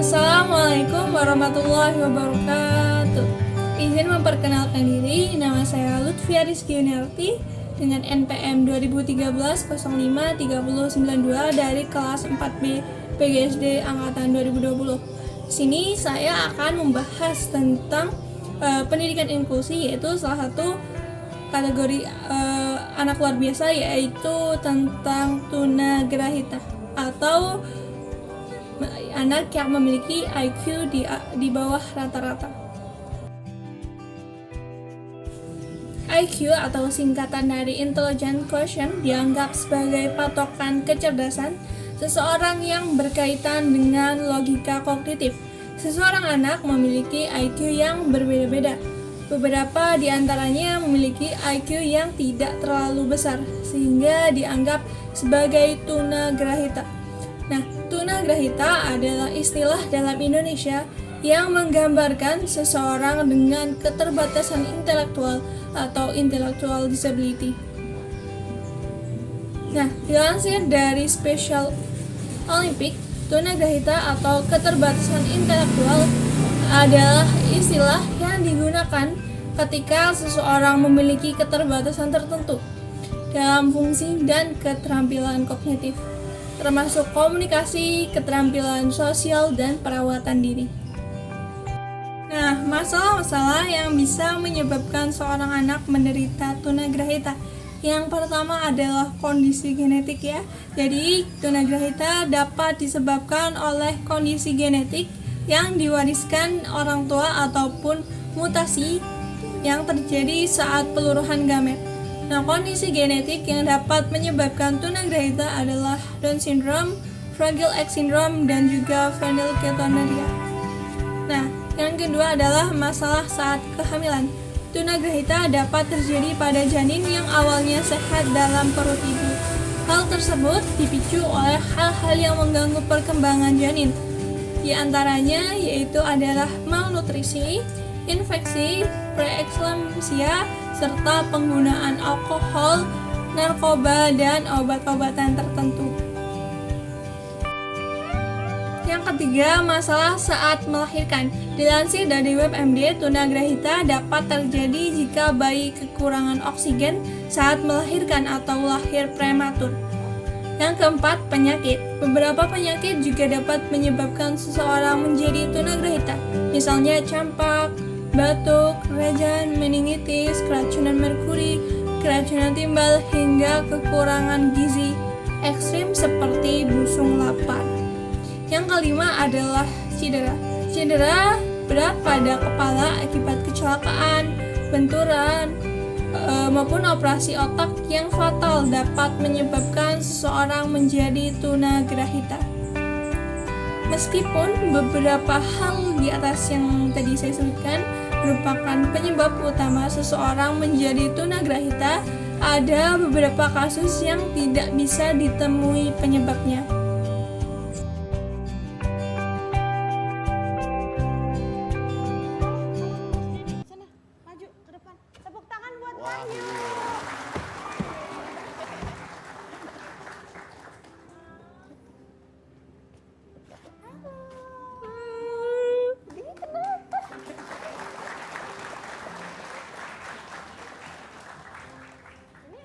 Assalamualaikum warahmatullahi wabarakatuh. Izin memperkenalkan diri, nama saya Lutfia Rizky Yuniarti dengan NPM 2013-05-3092 dari kelas 4B PGSD Angkatan 2020. Di sini saya akan membahas tentang pendidikan inklusi, yaitu salah satu kategori anak luar biasa, yaitu tentang tunagrahita atau anak yang memiliki IQ di bawah rata-rata. IQ atau singkatan dari Intelligent Quotient dianggap sebagai patokan kecerdasan seseorang yang berkaitan dengan logika kognitif. Seseorang anak memiliki IQ yang berbeda-beda. Beberapa di antaranya memiliki IQ yang tidak terlalu besar, sehingga dianggap sebagai tunagrahita. Nah, tunagrahita adalah istilah dalam Indonesia yang menggambarkan seseorang dengan keterbatasan intelektual atau intellectual disability. Nah, dilansir dari Special Olympic, tunagrahita atau keterbatasan intelektual adalah istilah yang digunakan ketika seseorang memiliki keterbatasan tertentu dalam fungsi dan keterampilan kognitif, termasuk komunikasi, keterampilan sosial, dan perawatan diri. Nah, masalah-masalah yang bisa menyebabkan seorang anak menderita tunagrahita. Yang pertama adalah kondisi genetik ya. Jadi, tunagrahita dapat disebabkan oleh kondisi genetik yang diwariskan orang tua ataupun mutasi yang terjadi saat peluruhan gamet. Nah, kondisi genetik yang dapat menyebabkan tunagrahita adalah Down syndrome, Fragile X syndrome, dan juga phenylketonuria. Nah, yang kedua adalah masalah saat kehamilan. Tunagrahita dapat terjadi pada janin yang awalnya sehat dalam perut ibu. Hal tersebut dipicu oleh hal-hal yang mengganggu perkembangan janin. Di antaranya yaitu adalah malnutrisi, infeksi, preeklamsia, serta penggunaan alkohol, narkoba, dan obat-obatan tertentu. Yang ketiga, masalah saat melahirkan. Dilansir dari WebMD, tunagrahita dapat terjadi jika bayi kekurangan oksigen saat melahirkan atau lahir prematur. Yang keempat, penyakit. Beberapa penyakit juga dapat menyebabkan seseorang menjadi tunagrahita, misalnya campak, batuk, rajan, meningitis, keracunan merkuri, keracunan timbal, hingga kekurangan gizi ekstrim seperti busung lapar. Yang kelima adalah cedera. Cedera berat pada kepala akibat kecelakaan, benturan, maupun operasi otak yang fatal dapat menyebabkan seseorang menjadi tunagrahita. Meskipun beberapa hal di atas yang tadi saya sebutkan merupakan penyebab utama seseorang menjadi tunagrahita, ada beberapa kasus yang tidak bisa ditemui penyebabnya. Sana, maju ke depan. Tepuk tangan buat Wahyu. Ini kenapa? Ini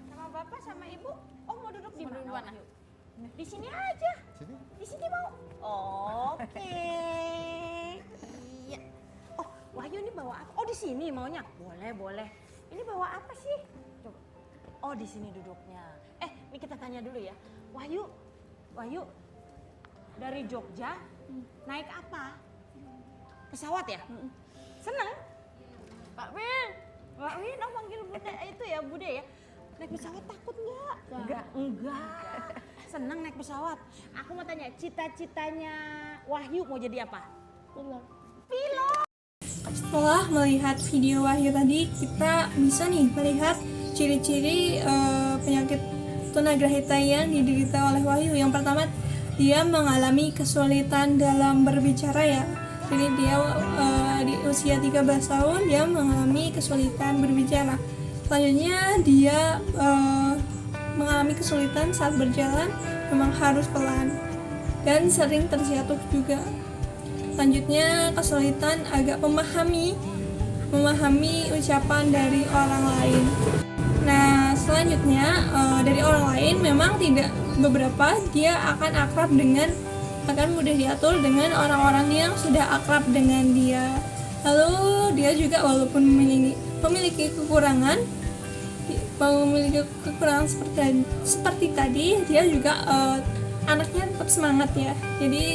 sama bapak sama ibu. Oh, mau duduk di mana? Wahyu? Di sini aja. Sini? Di sini mau? Oke. Iya. Oh, Wahyu ini bawa apa? Oh, di sini maunya? Boleh, boleh. Ini bawa apa sih? Coba. Oh, di sini duduknya. Ini kita tanya dulu ya. Wahyu, dari Jogja naik apa? Pesawat ya? Seneng? Pak Win, oh manggil Bunda itu ya, Bude ya. Naik pesawat takut nggak? Enggak. Seneng naik pesawat. Aku mau tanya, cita-citanya Wahyu mau jadi apa? Pilot. Setelah melihat video Wahyu tadi, kita bisa nih melihat ciri-ciri penyakit tunagrahita yang diderita oleh Wahyu. Yang pertama, dia mengalami kesulitan dalam berbicara ya. Jadi dia di usia 13 tahun dia mengalami kesulitan berbicara. Selanjutnya dia mengalami kesulitan saat berjalan, memang harus pelan dan sering terjatuh juga. Selanjutnya, kesulitan agak memahami ucapan dari orang lain. Nah, selanjutnya dari orang lain memang tidak beberapa dia akan mudah diatur dengan orang-orang yang sudah akrab dengan dia. Lalu dia juga walaupun memiliki kekurangan seperti tadi, dia juga anaknya tetap semangat ya. Jadi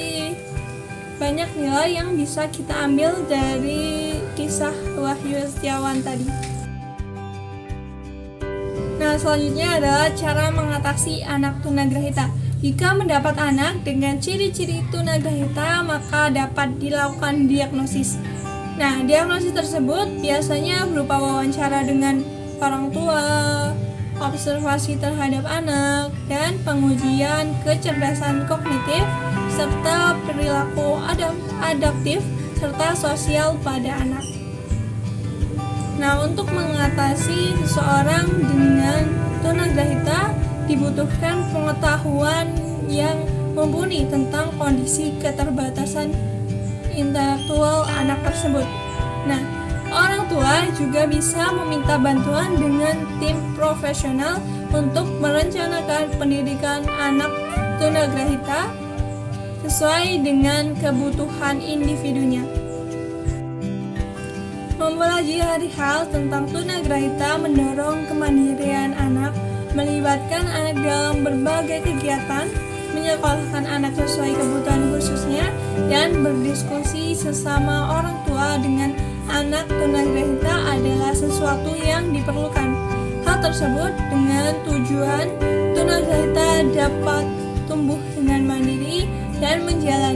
banyak nilai yang bisa kita ambil dari kisah Wahyu Setiawan tadi. Nah, selanjutnya adalah cara mengatasi anak tunagrahita. Jika mendapat anak dengan ciri-ciri tunagrahita, maka dapat dilakukan diagnosis. Nah, diagnosis tersebut biasanya berupa wawancara dengan orang tua, observasi terhadap anak, dan pengujian kecerdasan kognitif, serta perilaku adaptif, serta sosial pada anak. Nah, untuk mengatasi seseorang dengan tunagrahita dibutuhkan pengetahuan yang mumpuni tentang kondisi keterbatasan intelektual anak tersebut. Nah, orang tua juga bisa meminta bantuan dengan tim profesional untuk merencanakan pendidikan anak tunagrahita sesuai dengan kebutuhan individunya. Mempelajari hal tentang tunagrahita mendorong kemandirian anak, melibatkan anak dalam berbagai kegiatan, menyekolahkan anak sesuai kebutuhan khususnya, dan berdiskusi sesama orang tua dengan anak tunagrahita adalah sesuatu yang diperlukan. Hal tersebut dengan tujuan tunagrahita dapat tumbuh dengan mandiri dan menjalani